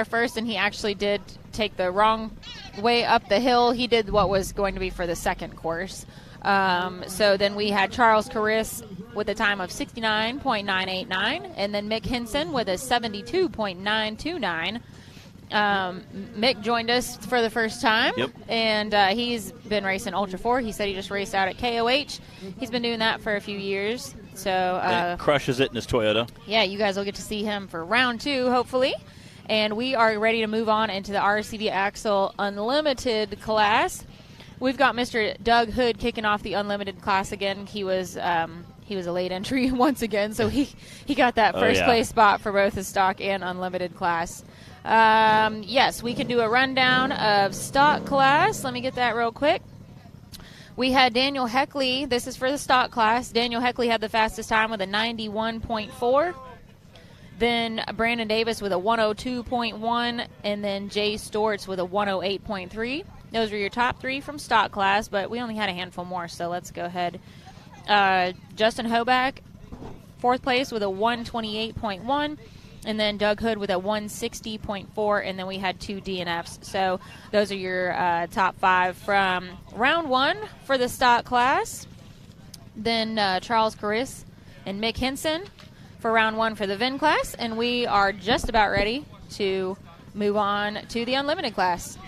our first, and he actually did take the wrong way up the hill. He did what was going to be for the second course. So then we had Charles Carris with a time of 69.989, and then Mick Henson with a 72.929. Mick joined us for the first time, and he's been racing Ultra 4. He said he just raced out at KOH. He's been doing that for a few years. So crushes it in his Toyota. Yeah, you guys will get to see him for round 2, hopefully. And we are ready to move on into the RCV Axle Unlimited class. We've got Mr. Doug Hood kicking off the Unlimited class again. He was a late entry once again, so he got that first place spot for both the stock and Unlimited class. Yes, we can do a rundown of stock class. Let me get that real quick. We had Daniel Heckley. This is for the stock class. Daniel Heckley had the fastest time with a 91.4. Then Brandon Davis with a 102.1. And then Jay Storts with a 108.3. Those were your top 3 from stock class, but we only had a handful more, so let's go ahead. Justin Hoback, 4th place with a 128.1. And then Doug Hood with a 160.4, and then we had 2 DNFs. So those are your top 5 from round 1 for the stock class. Then Charles Carris and Mick Henson for round 1 for the VIN class. And we are just about ready to move on to the Unlimited class.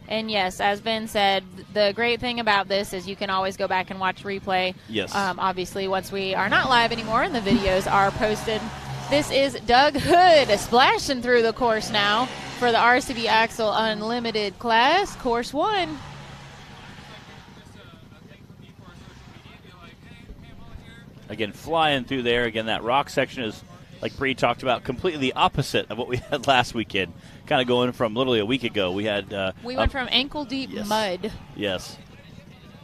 And yes, as Ben said, the great thing about this is you can always go back and watch replay. Yes. Obviously, once we are not live anymore and the videos are posted. This is Doug Hood splashing through the course now for the RCV Axle Unlimited class, course 1. Again, flying through there. Again, that rock section is, like Bree talked about, completely the opposite of what we had last weekend. Kind of going from literally a week ago. We had we went from ankle-deep mud. Yes.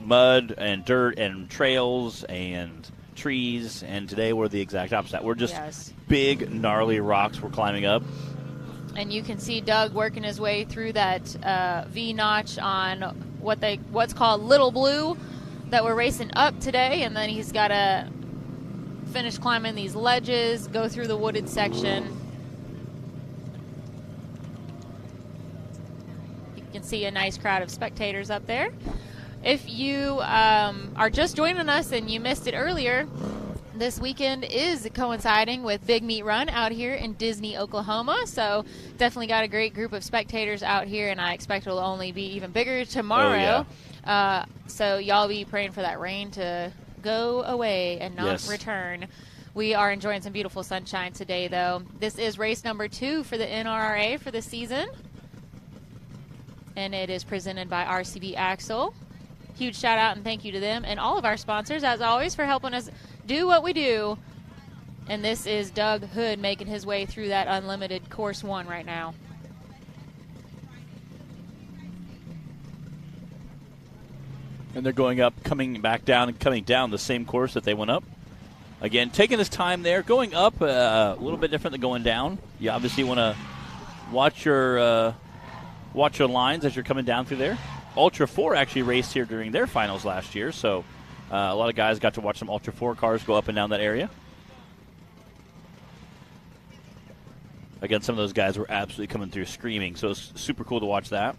Mud and dirt and trails and trees, and today we're the exact opposite. We're just big, gnarly rocks we're climbing up. And you can see Doug working his way through that V-notch on what's called Little Blue that we're racing up today, and then he's got to finish climbing these ledges, go through the wooded section. You can see a nice crowd of spectators up there. If you are just joining us and you missed it earlier, this weekend is coinciding with Big Meat Run out here in Disney, Oklahoma. So definitely got a great group of spectators out here, and I expect it will only be even bigger tomorrow. So y'all be praying for that rain to go away and not return. We are enjoying some beautiful sunshine today, though. This is race number 2 for the NRRA for the season. And it is presented by RCV Axle. Huge shout out and thank you to them and all of our sponsors, as always, for helping us do what we do. And this is Doug Hood making his way through that Unlimited Course 1 right now. And they're going up, coming back down, and coming down the same course that they went up. Again, taking his time there. Going up a little bit different than going down. You obviously want to watch your lines as you're coming down through there. Ultra 4 actually raced here during their finals last year, so a lot of guys got to watch some Ultra 4 cars go up and down that area. Again, some of those guys were absolutely coming through screaming, so it's super cool to watch that.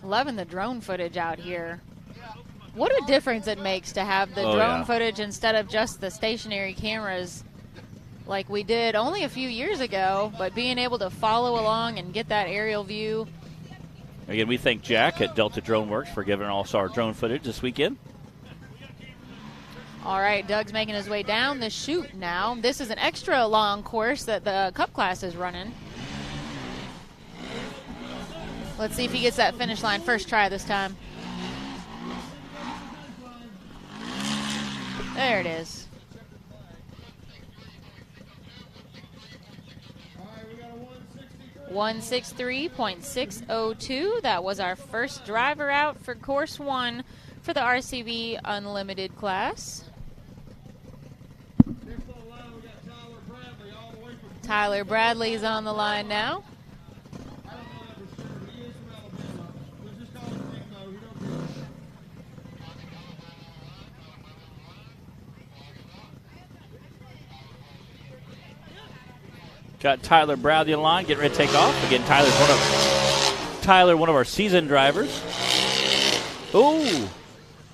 Loving the drone footage out here. What a difference it makes to have the drone footage instead of just the stationary cameras like we did only a few years ago, but being able to follow along and get that aerial view. Again, we thank Jack at Delta Drone Works for giving us our drone footage this weekend. All right, Doug's making his way down the chute now. This is an extra long course that the Cup class is running. Let's see if he gets that finish line first try this time. There it is. All 163.602. That was our first driver out for course 1 for the RCV Unlimited class. Tyler Bradley's on the line now. Got Tyler Bradley in line, getting ready to take off. Again, Tyler, one of our seasoned drivers. Ooh,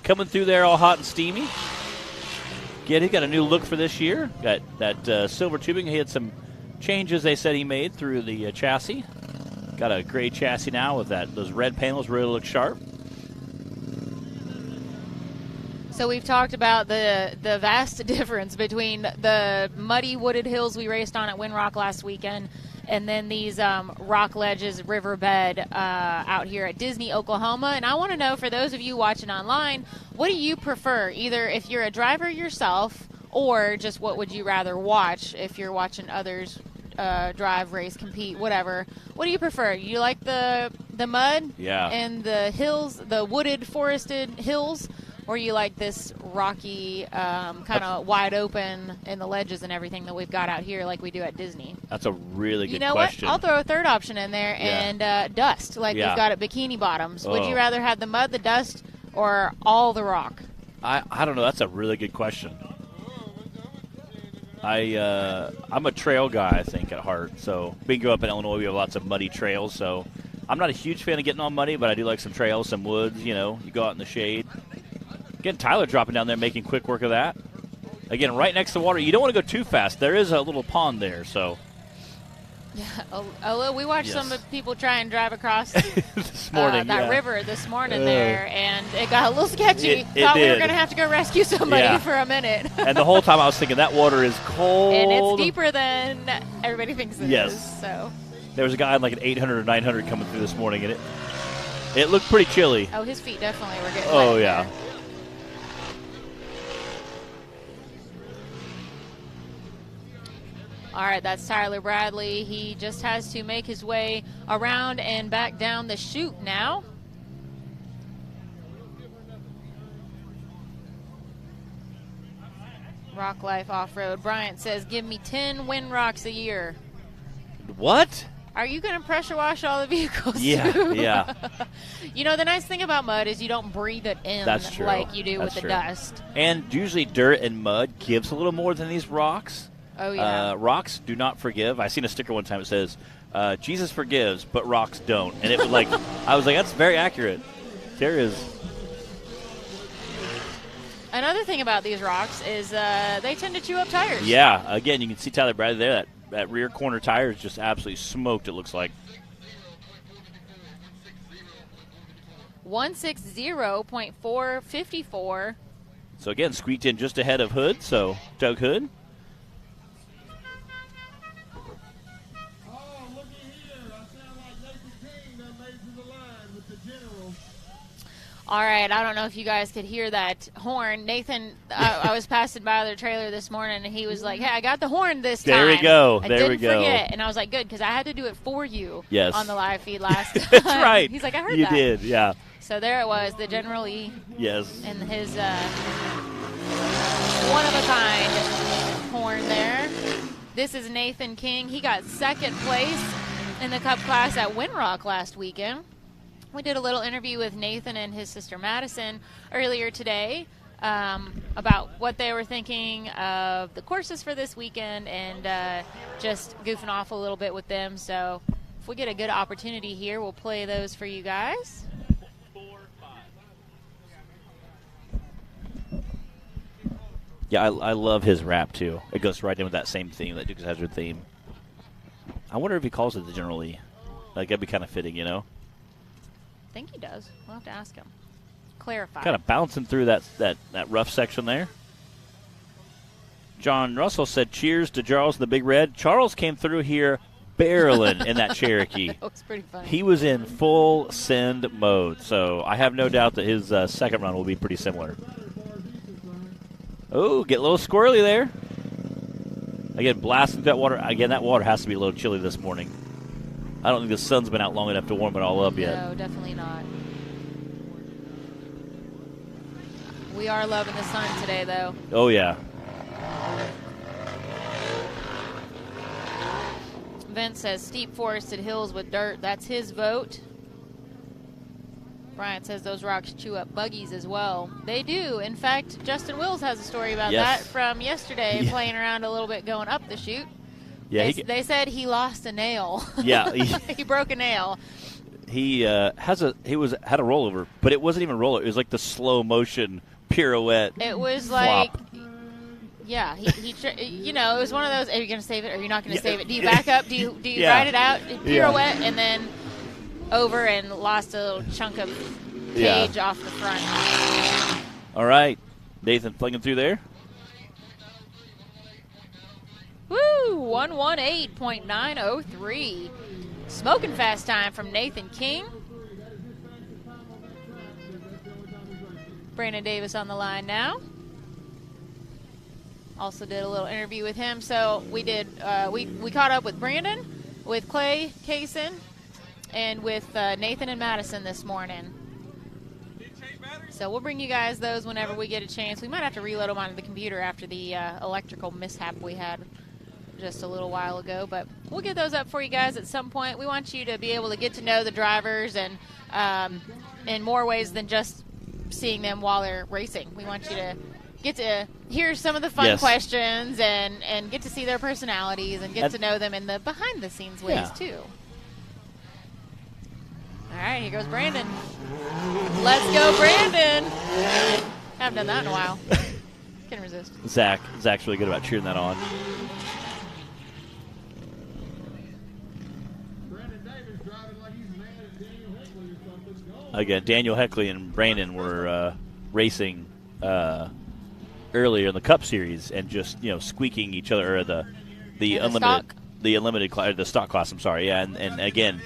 coming through there all hot and steamy. Again, he got a new look for this year. Got that silver tubing. He had some changes they said he made through the chassis. Got a gray chassis now with those red panels really look sharp. So we've talked about the vast difference between the muddy wooded hills we raced on at Windrock last weekend and then these rock ledges, riverbed out here at Disney, Oklahoma. And I want to know, for those of you watching online, what do you prefer? Either if you're a driver yourself or just what would you rather watch if you're watching others drive, race, compete, whatever. What do you prefer? You like the mud and the hills, the wooded, forested hills? Or you like this rocky, kind of wide open in the ledges and everything that we've got out here like we do at Disney? That's a really good question. You know what? I'll throw a third option in there, and dust, like we've got at Bikini Bottoms. Would you rather have the mud, the dust, or all the rock? I don't know. That's a really good question. I'm a trail guy, I think, at heart. So we go up in Illinois. We have lots of muddy trails. So I'm not a huge fan of getting on muddy, but I do like some trails, some woods. You know, you go out in the shade. Again, Tyler dropping down there, making quick work of that. Again, right next to the water. You don't want to go too fast. There is a little pond there, so. Yeah, although we watched some people try and drive across this morning, that river this morning there, and it got a little sketchy. Thought we were going to have to go rescue somebody for a minute. And the whole time I was thinking that water is cold. And it's deeper than everybody thinks it is. So. There was a guy in like an 800 or 900 coming through this morning, and it looked pretty chilly. Oh, his feet definitely were getting wet. Oh, yeah. There. All right, that's Tyler Bradley. He just has to make his way around and back down the chute now. Rock Life Off-Road. Bryant says, give me 10 Windrocks a year. What? Are you going to pressure wash all the vehicles? Yeah, too? yeah. You know, the nice thing about mud is you don't breathe it in like you do with the dust. And usually dirt and mud gives a little more than these rocks. Oh, yeah. Rocks do not forgive. I seen a sticker one time that says, Jesus forgives, but rocks don't. And it was like, I was like, that's very accurate. There is. Another thing about these rocks is they tend to chew up tires. Yeah. Again, you can see Tyler Bradley there. That rear corner tire is just absolutely smoked, it looks like. 160.454. So, again, squeaked in just ahead of Hood, so Doug Hood. All right, I don't know if you guys could hear that horn. Nathan, I was passing by their trailer this morning, and he was like, hey, I got the horn this time. There we go. I didn't forget. And I was like, good, because I had to do it for you on the live feed last time. That's right. He's like, I heard that. You did, yeah. So there it was, the General E. Yes. And his one-of-a-kind horn there. This is Nathan King. He got second place in the Cup class at Windrock last weekend. We did a little interview with Nathan and his sister Madison earlier today about what they were thinking of the courses for this weekend and just goofing off a little bit with them. So if we get a good opportunity here, we'll play those for you guys. Yeah, I love his rap, too. It goes right in with that same theme, that Dukes of Hazzard theme. I wonder if he calls it the General E. Like, that'd be kind of fitting, you know? I think he does. We'll have to ask him. Clarify. Kind of bouncing through that rough section there. John Russell said, cheers to Charles the Big Red. Charles came through here barreling in that Cherokee. That was pretty funny. He was in full send mode, so I have no doubt that his second run will be pretty similar. Oh, get a little squirrely there. Again, blasting that water. Again, that water has to be a little chilly this morning. I don't think the sun's been out long enough to warm it all up yet. No, definitely not. We are loving the sun today, though. Oh, yeah. Vince says steep forested hills with dirt. That's his vote. Bryant says those rocks chew up buggies as well. They do. In fact, Justin Wills has a story about that from yesterday, playing around a little bit going up the chute. Yeah, they said he lost a nail. Yeah, he broke a nail. He had a rollover, but it wasn't even a rollover. It was like the slow motion pirouette. It was flop. like, yeah, he it was one of those. Are you going to save it? Or are you not going to save it? Do you back up? Do you Yeah. ride it out, pirouette, and then over and lost a little chunk of cage off the front? All right, Nathan flinging through there. Woo! 118.903. Smoking fast time from Nathan King. Brandon Davis on the line now. Also did a little interview with him. So we did. We caught up with Brandon, with Clay Kaysen, and with Nathan and Madison this morning. So we'll bring you guys those whenever we get a chance. We might have to reload them onto the computer after the electrical mishap we had just a little while ago, but we'll get those up for you guys at some point. We want you to be able to get to know the drivers and in more ways than just seeing them while they're racing. We want you to get to hear some of the fun questions and get to see their personalities and get to know them in the behind-the-scenes ways, too. All right, here goes Brandon. Let's go, Brandon. Haven't done that in a while. Can't resist. Zach's really good about cheering that on. Again, Daniel Heckley and Brandon were racing earlier in the Cup Series and just squeaking each other, or the stock class. I'm sorry, yeah, and again,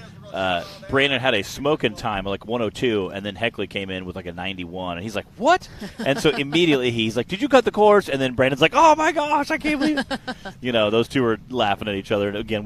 Brandon had a smoking time like 102, and then Heckley came in with like a 91, and he's like, "What?" And so immediately he's like, "Did you cut the course?" And then Brandon's like, "Oh my gosh, I can't believe it." Those two were laughing at each other, and again,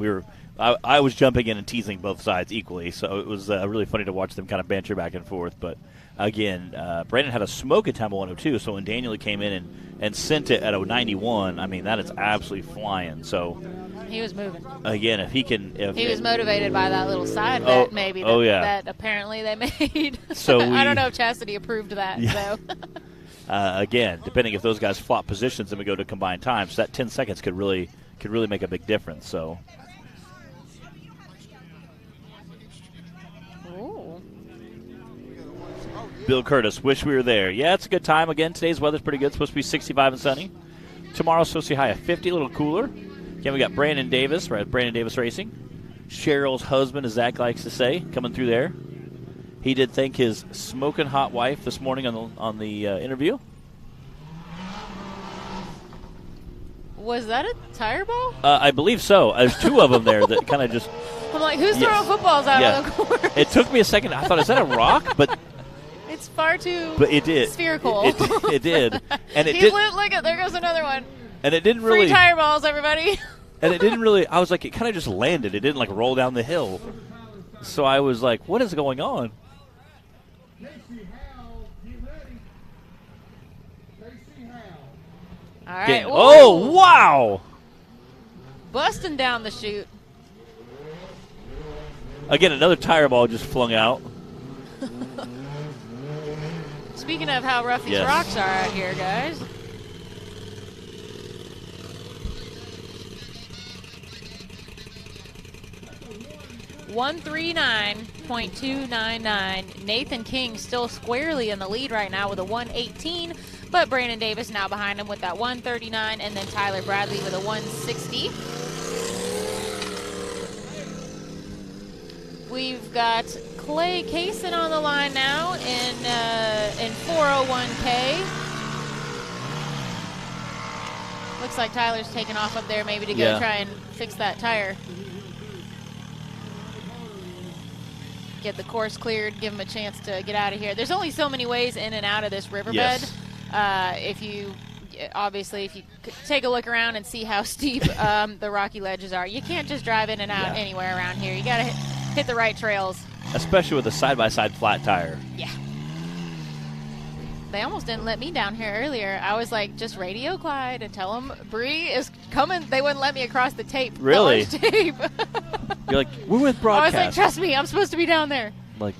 I was jumping in and teasing both sides equally, so it was really funny to watch them kind of banter back and forth. But again, Brandon had a smoking time of 102, so when Daniel came in and sent it at a 91, I mean, that is absolutely flying. So he was moving. Again, if he can... he was motivated by that little side bet, maybe, that apparently they made. So I don't know if Chastity approved that. Yeah. So. Again, depending if those guys flop positions and we go to combined times, that 10 seconds could really make a big difference. So... Bill Curtis, wish we were there. Yeah, it's a good time. Again, today's weather's pretty good. It's supposed to be 65 and sunny. Tomorrow's supposed to be high of 50, a little cooler. Again, we got Brandon Davis, right? Brandon Davis Racing. Cheryl's husband, as Zach likes to say, coming through there. He did thank his smoking hot wife this morning on the interview. Was that a tire ball? I believe so. There's two of them there that kind of just... I'm like, who's throwing footballs out of the course? It took me a second. I thought, is that a rock? But... It's far too spherical. It did. And Look at, there goes another one. And it didn't really... Free tire balls, everybody. And it didn't really... I was like, it kind of just landed. It didn't, roll down the hill. So I was like, what is going on? All right. Oh, wow! Busting down the chute. Again, another tire ball just flung out. Speaking of how rough these rocks are out here, guys. $139.299. Nathan King still squarely in the lead right now with a 118, but Brandon Davis now behind him with that 139, and then Tyler Bradley with a 160. We've got Clay Kaysen on the line now in 401K. Looks like Tyler's taking off up there maybe to go try and fix that tire. Get the course cleared, give him a chance to get out of here. There's only so many ways in and out of this riverbed. If you take a look around and see how steep the rocky ledges are, you can't just drive in and out anywhere around here. You got to hit the right trails. Especially with a side-by-side flat tire. Yeah. They almost didn't let me down here earlier. I was like, just radio Clyde and tell them Bree is coming. They wouldn't let me across the tape. Really? The tape. You're like, we're with broadcast. I was like, trust me, I'm supposed to be down there. Like.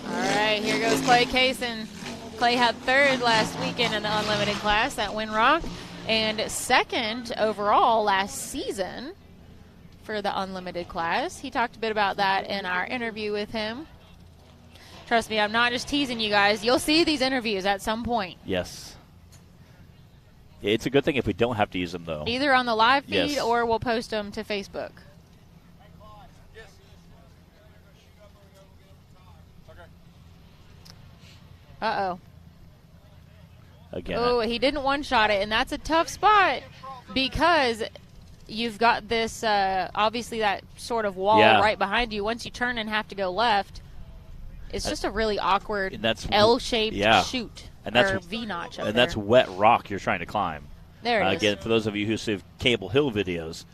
All right, here goes Clay Kaysen. Clay had third last weekend in the unlimited class at Windrock and second overall last season for the unlimited class. He talked a bit about that in our interview with him. Trust me, I'm not just teasing you guys. You'll see these interviews at some point. Yes. It's a good thing if we don't have to use them, though. Either on the live feed Yes. or we'll post them to Facebook. Uh-oh. Again. Oh, he didn't one-shot it, and that's a tough spot because you've got this, obviously that sort of wall Yeah. right behind you. Once you turn and have to go left, it's just a really awkward And that's- L-shaped yeah. chute And that's- or V-notch up and there. that's wet rock you're trying to climb. There it is. Again, for those of you who see Cable Hill videos,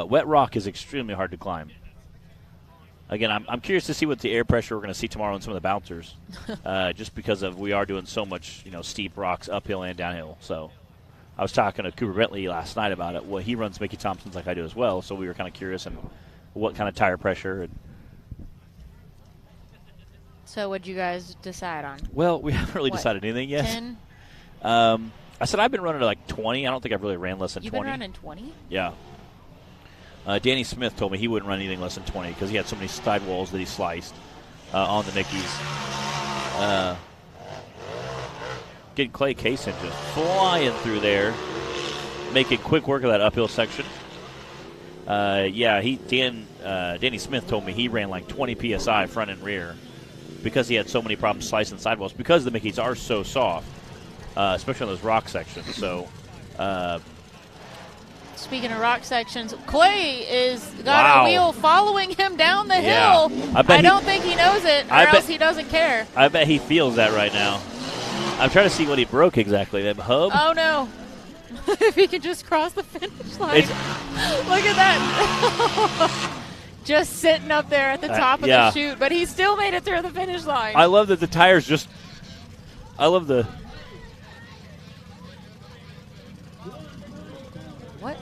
wet rock is extremely hard to climb. Again, I'm curious to see what the air pressure we're going to see tomorrow in some of the bouncers, just because of we are doing so much, steep rocks uphill and downhill. So I was talking to Cooper Bentley last night about it. Well, he runs Mickey Thompson's like I do as well, so we were kind of curious and what kind of tire pressure. And So what'd you guys decide on? well, we haven't really What, decided anything yet. 10? I said I've been running at like 20. I don't think I've really ran less than You've 20. been running 20? Yeah. Danny Smith told me he wouldn't run anything less than 20 because he had so many sidewalls that he sliced on the Mickeys. Getting Clay Kaysen just flying through there, making quick work of that uphill section. Danny Smith told me he ran like 20 PSI front and rear because he had so many problems slicing sidewalls because the Mickeys are so soft, especially on those rock sections. So, Speaking of rock sections, Clay is got Wow. a wheel following him down the Yeah. hill. I don't think he knows it, or I bet- else he doesn't care. I bet he feels that right now. I'm trying to see what he broke exactly. That hub? Oh, no. If he could just cross the finish line. Look at that. Just sitting up there at the top of yeah. the chute, but he still made it through the finish line. I love that the tires just. I love the. What?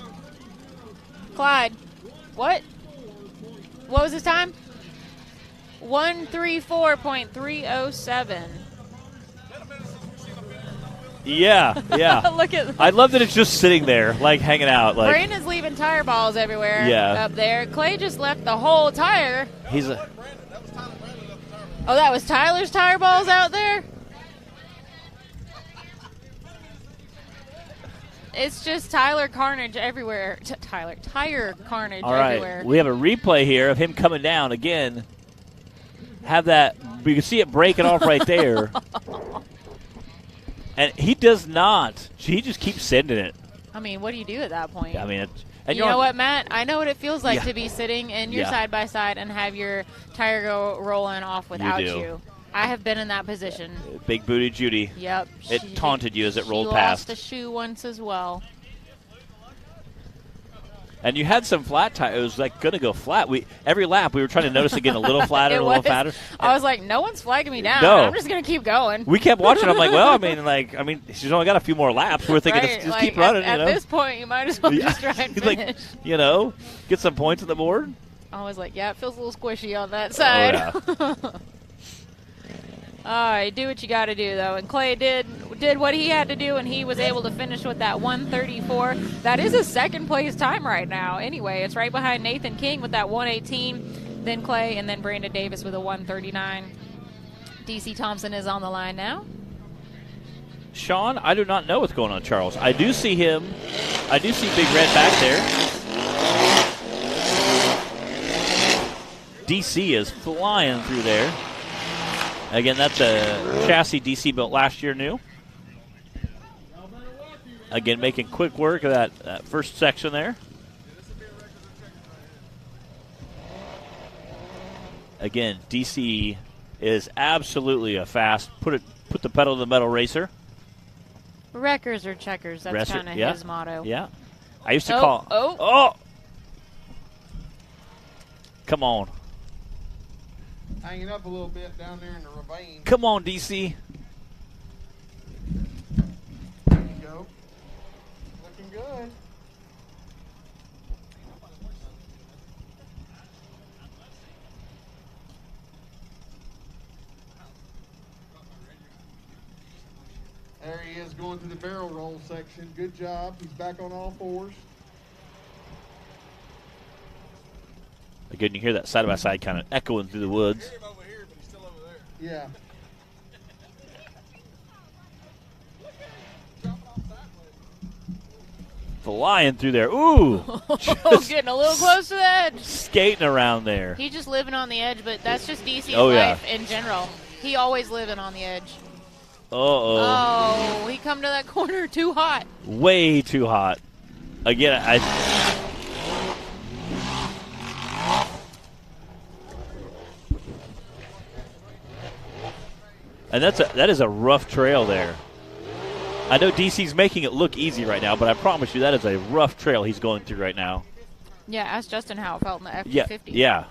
Clyde. What? What was his time? 134.307. Yeah. Look at I love that it's just sitting there, like hanging out. Like Brandon's leaving tire balls everywhere Yeah. up there. Clay just left the whole tire. he's a. Oh, that was Tyler's tire balls out there? It's just Tyler carnage everywhere. Tire carnage All right. everywhere. We have a replay here of him coming down again. Have that. You can see it breaking off right there. And he does not. He just keeps sending it. I mean, what do you do at that point? I mean, and You know what, Matt? I know what it feels like Yeah. to be sitting in your Yeah. side-by-side and have your tire go rolling off without do. you. I have been in that position. Big booty Judy. Yep. It taunted you as it rolled she past. lost a shoe once as well. And you had some flat tires. It was like going to go flat. Every lap we were trying to notice it getting a little flatter, It a little was. fatter. I was like, no one's flagging me down. No. I'm just going to keep going. We kept watching. I'm like, well, I mean, she's only got a few more laps. We're thinking, Right, just like, keep running. At this point, you might as well just try and He's like, finish. get some points on the board. I was like, yeah, it feels a little squishy on that side. Oh, All right, do what you got to do, though. And Clay did what he had to do, and he was able to finish with that 134. That is a second-place time right now. Anyway, it's right behind Nathan King with that 118, then Clay, and then Brandon Davis with a 139. DC Thompson is on the line now. Sean, I do not know what's going on, Charles. I do see him. I do see Big Red back there. DC is flying through there. Again, that's a chassis DC built last year new. Again, making quick work of that first section there. Again, DC is absolutely a fast, put the pedal to the metal racer. Wreckers or checkers, that's Wrestle- kind of yeah. his motto. Yeah. I used to Oh, call. oh. Oh! Come on. Hanging up a little bit down there in the ravine. Come on, DC. There you go. Looking good. is going to the barrel roll section. Good job. He's back on all fours. Again, you hear that side-by-side kind of echoing through the woods. Yeah. Flying through there. Ooh. Getting a little close to the edge. Skating around there. He's just living on the edge, but that's just DC's Oh, yeah. life in general. He always living on the edge. Uh-oh. Oh, he come to that corner too hot. Way too hot. Again, and that is a rough trail there. I know DC's making it look easy right now, but I promise you that is a rough trail he's going through right now. Yeah, ask Justin how it felt in the Yeah, F-250. yeah.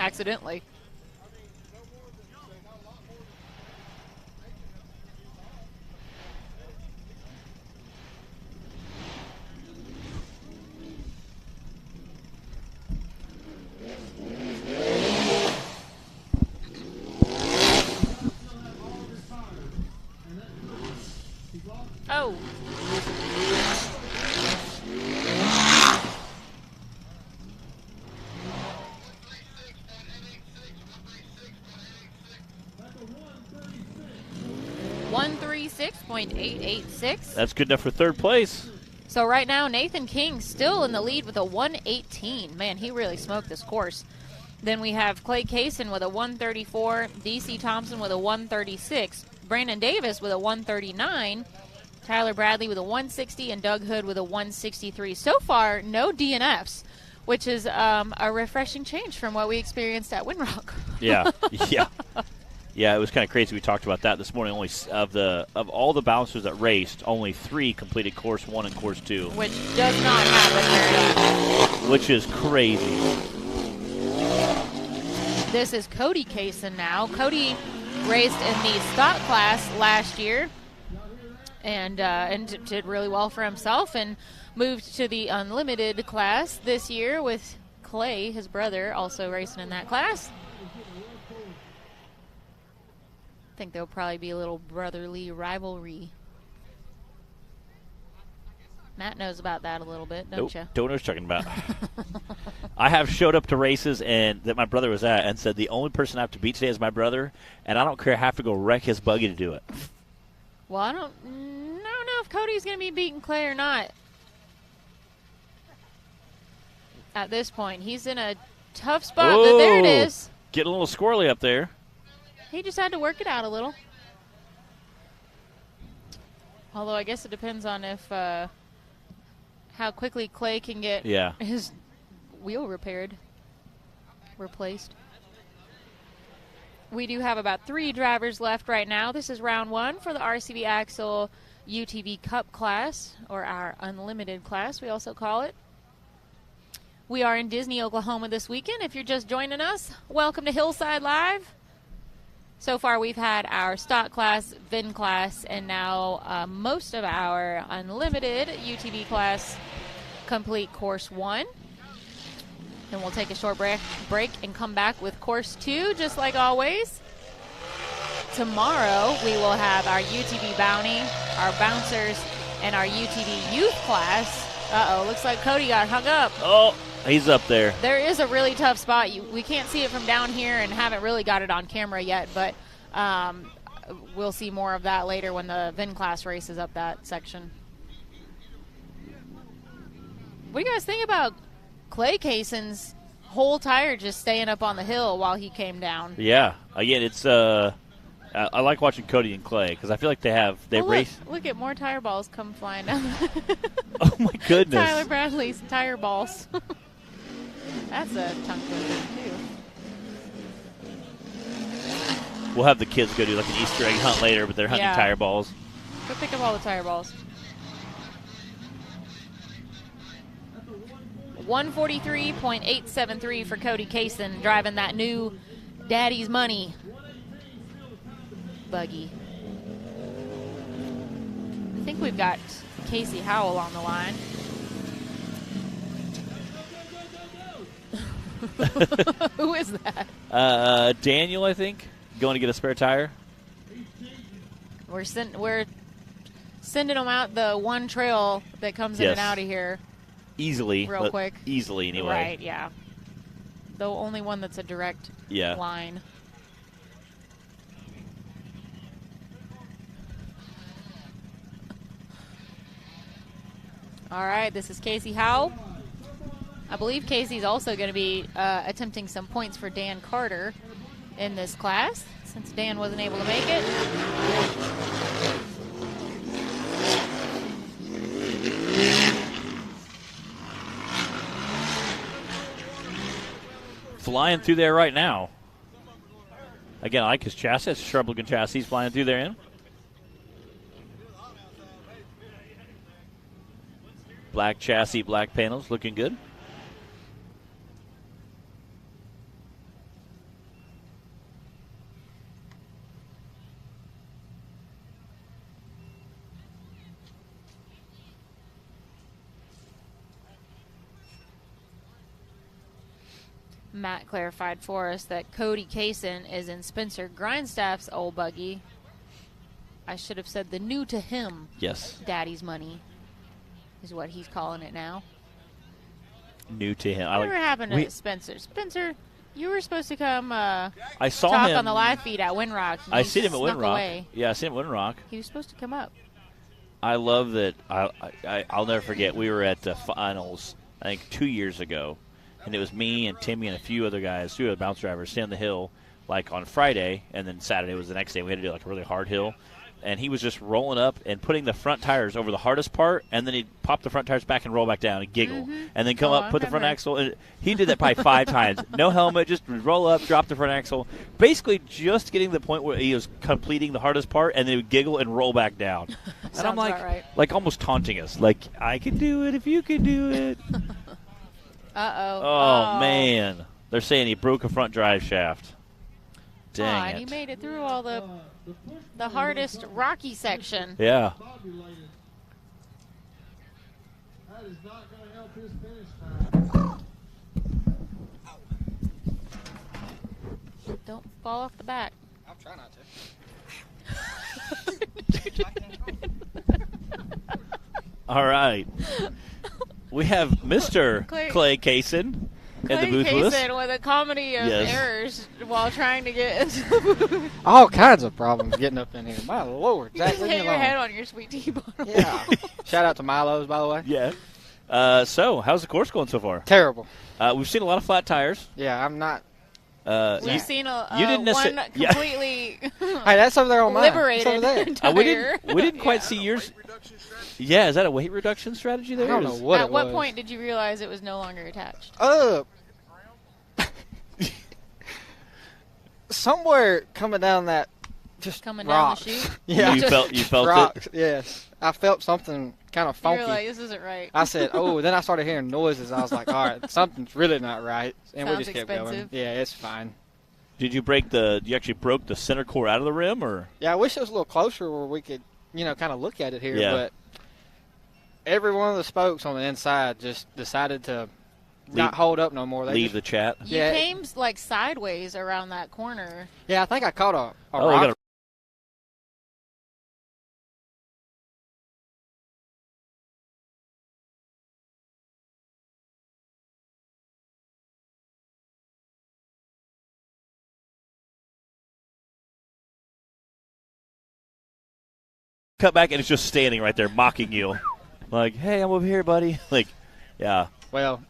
Accidentally. Oh. .886. That's good enough for third place. So right now, Nathan King still in the lead with a 118. Man, he really smoked this course. Then we have Clay Kaysen with a 134, DC Thompson with a 136, Brandon Davis with a 139, Tyler Bradley with a 160, and Doug Hood with a 163. So far, no DNFs, which is a refreshing change from what we experienced at Winrock. Yeah, yeah. Yeah, it was kind of crazy. We talked about that this morning. Only of all the bouncers that raced, only 3 completed course 1 and course 2. Which does not happen very often. Which is crazy. This is Cody Kaysen now. Cody raced in the stock class last year and did really well for himself and moved to the unlimited class this year with Clay, his brother, also racing in that class. I think there'll probably be a little brotherly rivalry. Matt knows about that a little bit, don't you? Don't know what you're talking about. I have showed up to races and that my brother was at and said the only person I have to beat today is my brother, and I don't care. I have to go wreck his buggy to do it. Well, I don't know if Cody's going to be beating Clay or not. At this point, he's in a tough spot. But there it is. Getting a little squirrely up there. He just had to work it out a little. Although I guess it depends on if how quickly Clay can get his wheel replaced. We do have about 3 drivers left right now. This is round 1 for the RCV Axle UTV Cup class, or our unlimited class, we also call it. We are in Disney, Oklahoma this weekend. If you're just joining us, welcome to Hillside Live. So far, we've had our stock class, VIN class, and now most of our unlimited UTV class complete course 1. Then we'll take a short break and come back with course 2, just like always. Tomorrow, we will have our UTV Bounty, our bouncers, and our UTV youth class. Uh-oh, looks like Cody got hung up. Oh, he's up there. There is a really tough spot. We can't see it from down here and haven't really got it on camera yet, but we'll see more of that later when the VIN class races up that section. What do you guys think about Clay Kaysen's whole tire just staying up on the hill while he came down? Yeah. Again, it's I like watching Cody and Clay because I feel like they race. Look at more tire balls come flying down. Oh my goodness! Tyler Bradley's tire balls. That's a tongue twister too. We'll have the kids go do like an Easter egg hunt later, but they're hunting tire balls. Go pick up all the tire balls. 143.873 for Cody Kaysen, driving that new Daddy's Money buggy. I think we've got Casey Howell on the line. Who is that? Daniel, I think, going to get a spare tire. We're sending them out the one trail that comes in Yes. and out of here. Easily. Real quick. Easily, anyway. Right, yeah. The only one that's a direct Yeah. line. All right, this is Casey Howe. I believe Casey's also going to be attempting some points for Dan Carter in this class, since Dan wasn't able to make it. Flying through there right now. Again, I like his chassis. It's a sharp-looking chassis flying through there in. Black chassis, black panels, looking good. Matt clarified for us that Cody Kaysen is in Spencer Grindstaff's old buggy. I should have said the new to him Yes. Daddy's Money is what he's calling it now. New to him. Whatever happened to Spencer? Spencer, you were supposed to come I saw talk him on the live feed at Windrock. I seen him at snuck Windrock. away. Yeah, I seen him at Windrock. He was supposed to come up. I love that. I'll never forget. We were at the finals, I think, 2 years ago, and it was me and Timmy and a few other guys, two other bounce drivers, sitting on the hill, like on Friday, and then Saturday was the next day. We had to do like a really hard hill, and he was just rolling up and putting the front tires over the hardest part, and then he'd pop the front tires back and roll back down and giggle, and then come Oh, up, I put the front remember. axle. And he did that probably 5 times. No helmet, just roll up, drop the front axle, basically just getting to the point where he was completing the hardest part, and then he would giggle and roll back down. And I'm Sounds like, about right. like almost taunting us, like I can do it if you can do it. Uh-oh. Oh man, they're saying he broke a front drive shaft. Dang and he it! made it through all the hardest rocky section. Yeah, That is not going to help his finish time. Don't fall off the back. I'll try not to. all right. We have Mr. Clay- Clay Kaysen in the Clay booth with us. Kaysen with a comedy of Yes. errors while trying to get into the booth. All kinds of problems getting up in here. My Lord. You Zach, just leave me hit your alone. head on your sweet tea bottle. Yeah. Shout out to Milo's, by the way. Yeah. So, how's the course going so far? Terrible. We've seen a lot of flat tires. Yeah, I'm not. We've seen you didn't one necessar- yeah. completely Hey, that's over there on mine. It's liberated over there. tire. we didn't quite see yours. Yeah, is that a weight reduction strategy there? I don't know what At it what was. point did you realize it was no longer attached? Somewhere coming down that, just Coming down rocks. the chute? Yeah. You felt rocks. it? Yes. I felt something kind of You funky. were like, this isn't right. I said, oh, then I started hearing noises. I was like, all right, something's really not right. And we Sounds just kept going. expensive. Yeah, it's fine. Did you you actually broke the center core out of the rim, or? Yeah, I wish it was a little closer where we could, kind of look at it here. Yeah. But every one of the spokes on the inside just decided to not hold up no more. They Leave just, the chat. You Yeah. came like sideways around that corner. Yeah, I think I caught a Oh, we rock. got a cut back, and it's just standing right there mocking you. Like, hey, I'm over here, buddy. Like, yeah. Well,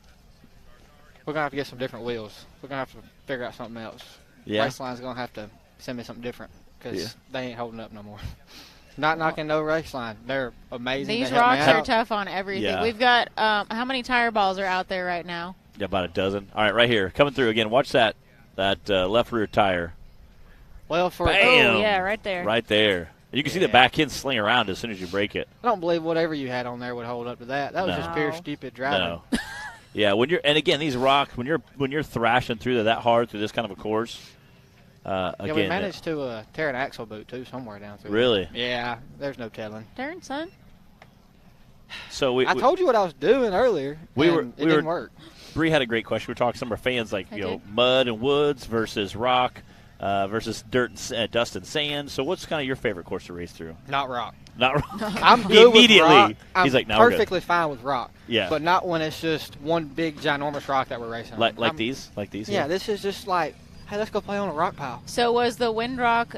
we're going to have to get some different wheels. We're going to have to figure out something else. Yeah. Raceline's going to have to send me something different because Yeah. they ain't holding up no more. Not knocking no Raceline. They're amazing. These They help me rocks are out. tough on everything. Yeah. We've got, how many tire balls are out there right now? Yeah, about a dozen. All right, right here. Coming through again. Watch that left rear tire. Well, for Bam! Oh, yeah, right there. Right there. You can see the Yeah. back end sling around as soon as you break it. I don't believe whatever you had on there would hold up to that. That was No. just pure stupid driving. No. Yeah, and again, these rocks, when you're thrashing through that hard through this kind of a course, Yeah, again, we managed to tear an axle boot too somewhere down through. Really? There. Yeah, there's no telling. Darn, son. so I told you what I was doing earlier. We and were- It we didn't were- work. Bree had a great question. We were talking to some of our fans, like I you know, did. mud and woods versus rock. versus dirt, dust, and sand. So what's kind of your favorite course to race through? Not rock. Not I'm good immediately. with rock. I'm He's like, no, we're good. perfectly fine with rock. Yeah. But not when it's just one big, ginormous rock that we're racing on. Like these? Like these? Yeah, this is just like, hey, let's go play on a rock pile. So was the Windrock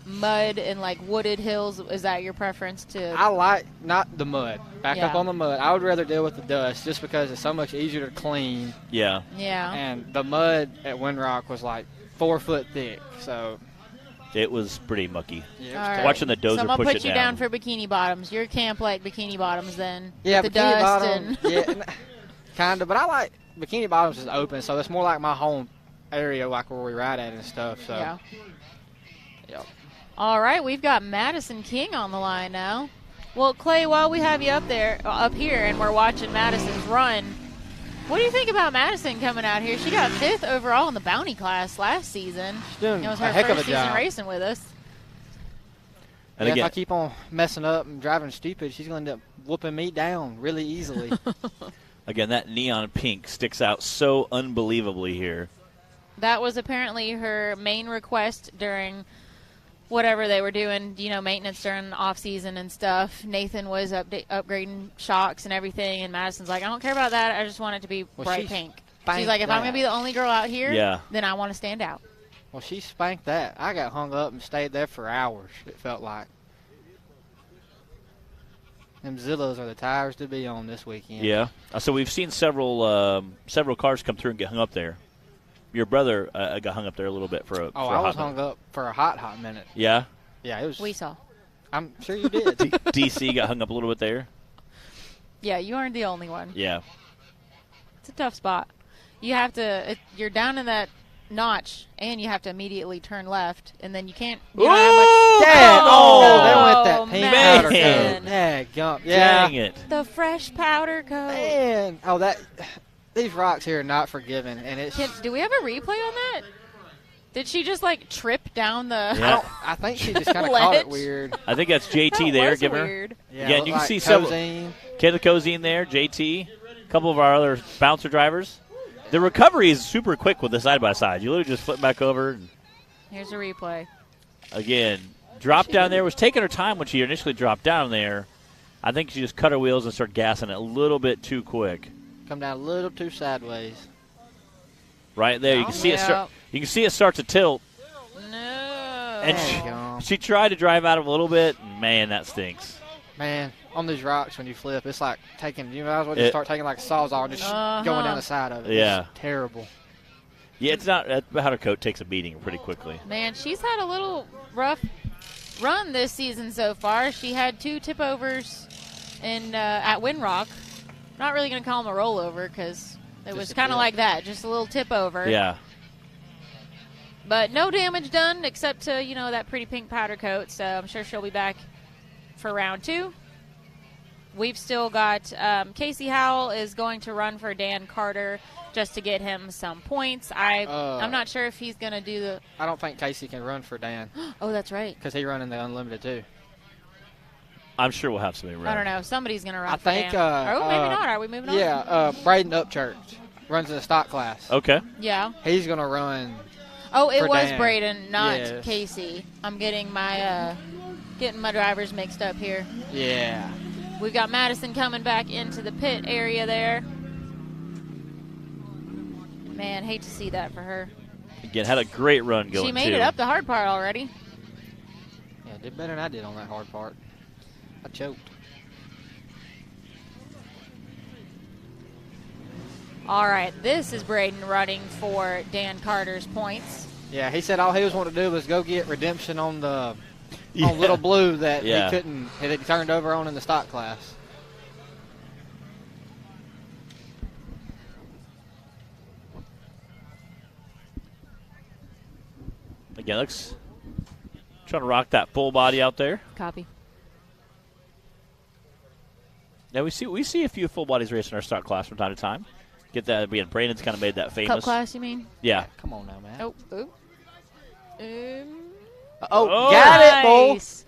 mud and like wooded hills? Is that your preference to? I like not the mud. Back up Yeah. on the mud. I would rather deal with the dust just because it's so much easier to clean. Yeah. Yeah. And the mud at Windrock was like 4 foot thick. So It was pretty mucky. yeah, it was All right. terrible. Watching the dozer So I'm gonna push put it you down. down for Bikini Bottoms. Your camp like Bikini Bottoms then? Yeah, with the Bikini dust Bottom. and Yeah, kind of. But I like Bikini Bottoms is open, so it's more like my home area, like where we ride at and stuff. So yeah. Yep. All right, we've got Madison King on the line now. Well, Clay, while we have you up here, and we're watching Madison's run, what do you think about Madison coming out here? She got 5th overall in the bounty class last season. She's doing It was a her heck of first a season job. racing with us. And Yeah, again, if I keep on messing up and driving stupid, she's going to end up whooping me down really easily. that neon pink sticks out so unbelievably here. That was apparently her main request during whatever they were doing, maintenance during the off season and stuff. Nathan was upgrading shocks and everything, and Madison's like, I don't care about that. I just want it to be Well, bright she's pink. She's spanked like, if I'm that. going to be the only girl out here, Yeah. then I want to stand out. Well, she spanked that. I got hung up and stayed there for hours, it felt like. Them Zillows are the tires to be on this weekend. Yeah. So we've seen several cars come through and get hung up there. Your brother got hung up there a little bit for a. Oh, for a I was hot hung up for a hot minute. Yeah. Yeah, it was. We saw. I'm sure you did. DC got hung up a little bit there. Yeah, you aren't the only one. Yeah. It's a tough spot. You have to. You're down in that notch, and you have to immediately turn left, and then you can't. You don't have much. Dad, Oh, they went that pink powder man. coat. Yeah, gump. Yeah. Dang it. The fresh powder coat. Man. Oh, these rocks here are not forgiving, and it's. Do we have a replay on that? Did she just like trip down the? Yeah. I think she just kind of caught it Ledge? weird. I think that's JT That there. was Give her. weird. Yeah, Again, looked you can like see several. Cozine. Kayla Cozy in there, JT, a couple of our other bouncer drivers. The recovery is super quick with the side-by-side. You literally just flip back over. And Here's a replay. again, dropped down there. Was taking her time when she initially dropped down there. I think she just cut her wheels and started gassing it a little bit too quick. Come down a little too sideways. Right there, you can see it. You can see it start to tilt. No. And There you go. she tried to drive out of it a little bit. Man, that stinks. Man, on these rocks when you flip, it's like taking. You might as well just start taking like a sawzall and just going down the side of it. Yeah. It's terrible. Yeah, it's not. That powder coat takes a beating pretty quickly. Man, she's had a little rough run this season so far. She had 2 tip overs at Windrock. Not really going to call them a rollover because it Just was a kind of tip. like that, just a little tip over. Yeah. But no damage done except to, that pretty pink powder coat. So I'm sure she'll be back for round 2. We've still got Casey Howell is going to run for Dan Carter just to get him some points. I'm not sure if he's going to do the. I don't think Casey can run for Dan Oh, that's right. because he's running the unlimited too. I'm sure we'll have somebody run. I don't know. Somebody's going to run I for think. Dan. Maybe not. Are we moving on? Yeah, Braden Upchurch runs in the stock class. Okay. Yeah. He's gonna run. Oh, it For was Dan. Braden, not Yes. Casey. I'm getting my drivers mixed up here. Yeah. We've got Madison coming back into the pit area there. Man, hate to see that for her. Again, had a great run going. She made too. it up the hard part already. Yeah, did better than I did on that hard part. I choked. All right, this is Braden running for Dan Carter's points. Yeah, he said all he was wanting to do was go get redemption on the Yeah. on Little Blue that Yeah. he couldn't. That he turned over on in the stock class. Again, looks trying to rock that full body out there. Copy. Now we see a few full bodies racing our stock class from time to time. Get that being Brandon's kind of made that famous. Cup class, you mean? Yeah. Come on now, man. Oh, ooh. Oh, got it, Bull. Nice.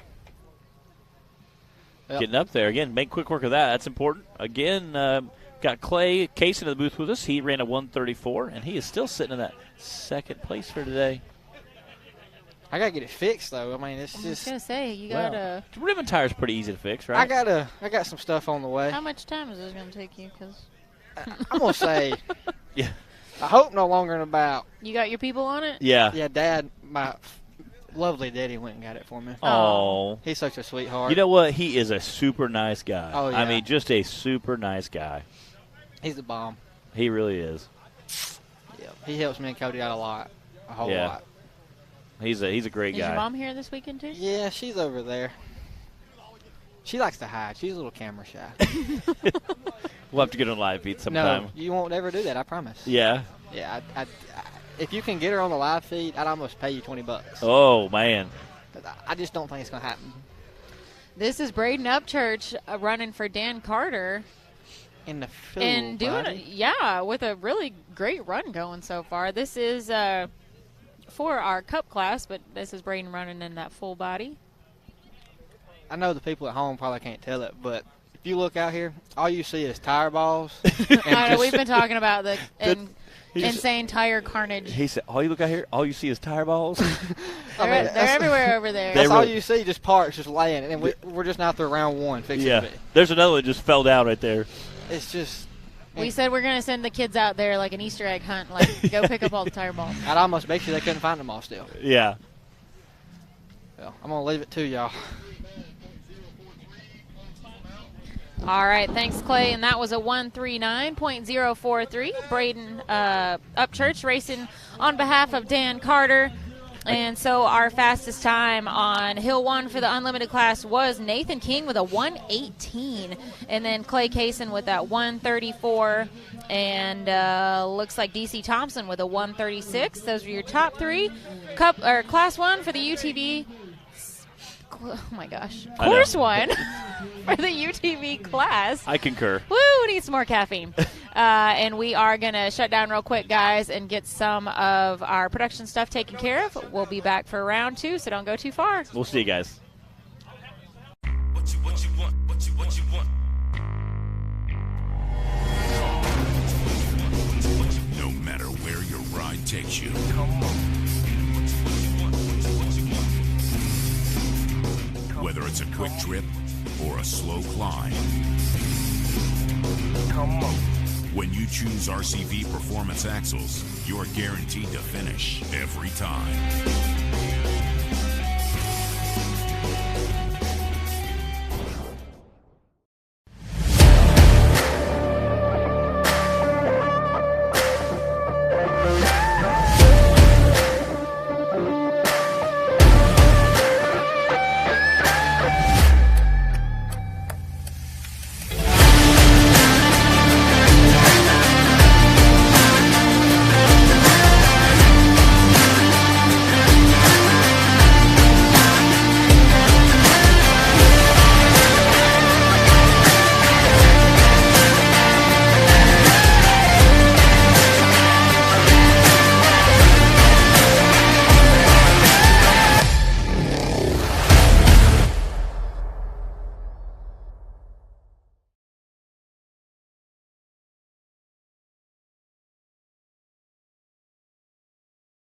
Yep. Getting up there again. Make quick work of that. That's important. Again, got Clay Case in the booth with us. He ran a 1:34, and he is still sitting in that second place for today. I gotta get it fixed though. I mean, it's I was just. gonna say you Well, gotta. rim and tire's pretty easy to fix, right? I got some stuff on the way. How much time is this gonna take you? Because I'm gonna say. Yeah. I hope no longer than about. you got your people on it. Yeah. Yeah, Dad, my lovely daddy went and got it for me. Oh. He's such a sweetheart. You know what? He is a super nice guy. Oh, I yeah. mean, just a super nice guy. He's the bomb. He really is. Yeah, he helps me and Cody out a whole Yeah. lot. He's a great Is guy. your mom here this weekend too? Yeah, she's over there. She likes to hide. She's a little camera shy. We'll have to get on live feed sometime. No, you won't ever do that. I promise. Yeah. Yeah, if you can get her on the live feed, I'd almost pay you $20. Oh man. I just don't think it's gonna happen. This is Braden Upchurch running for Dan Carter In the field, and doing it, with a really great run going so far. This is for our cup class, but this is Braden running in that full body. I know the people at home probably can't tell it, but if you look out here, all you see is tire balls. I know we've been talking about the He's- insane tire carnage. He said, "Oh, you look out here. All you see is tire balls." They're everywhere over there. That's They all really- you see, just parks, just laying, and we're just out there round one fixing yeah. it. There's another one that just fell down right there. It's just. We said we're going to send the kids out there like an Easter egg hunt, like go pick up all the tire balls. I'd almost bet you they couldn't find them all still. Yeah. Well, I'm gonna leave it to y'all. All right, thanks, Clay. And that was a 139.043. Braden Upchurch racing on behalf of Dan Carter. And so our fastest time on Hill 1 for the unlimited class was Nathan King with a 1:18. And then Clay Kaysen with that 1:34. And looks like DC Thompson with a 1:36. Those are your top three. Class 1 for the UTV. Oh, my gosh. I know. Course 1 for the UTV class. I concur. Woo, need some more caffeine. And we are going to shut down real quick, guys, and get some of our production stuff taken care of. We'll be back for round 2, so don't go too far. We'll see you guys. What you want? No matter where your ride takes you. Whether it's a quick trip or a slow climb. When you choose RCV Performance Axles, you're guaranteed to finish every time.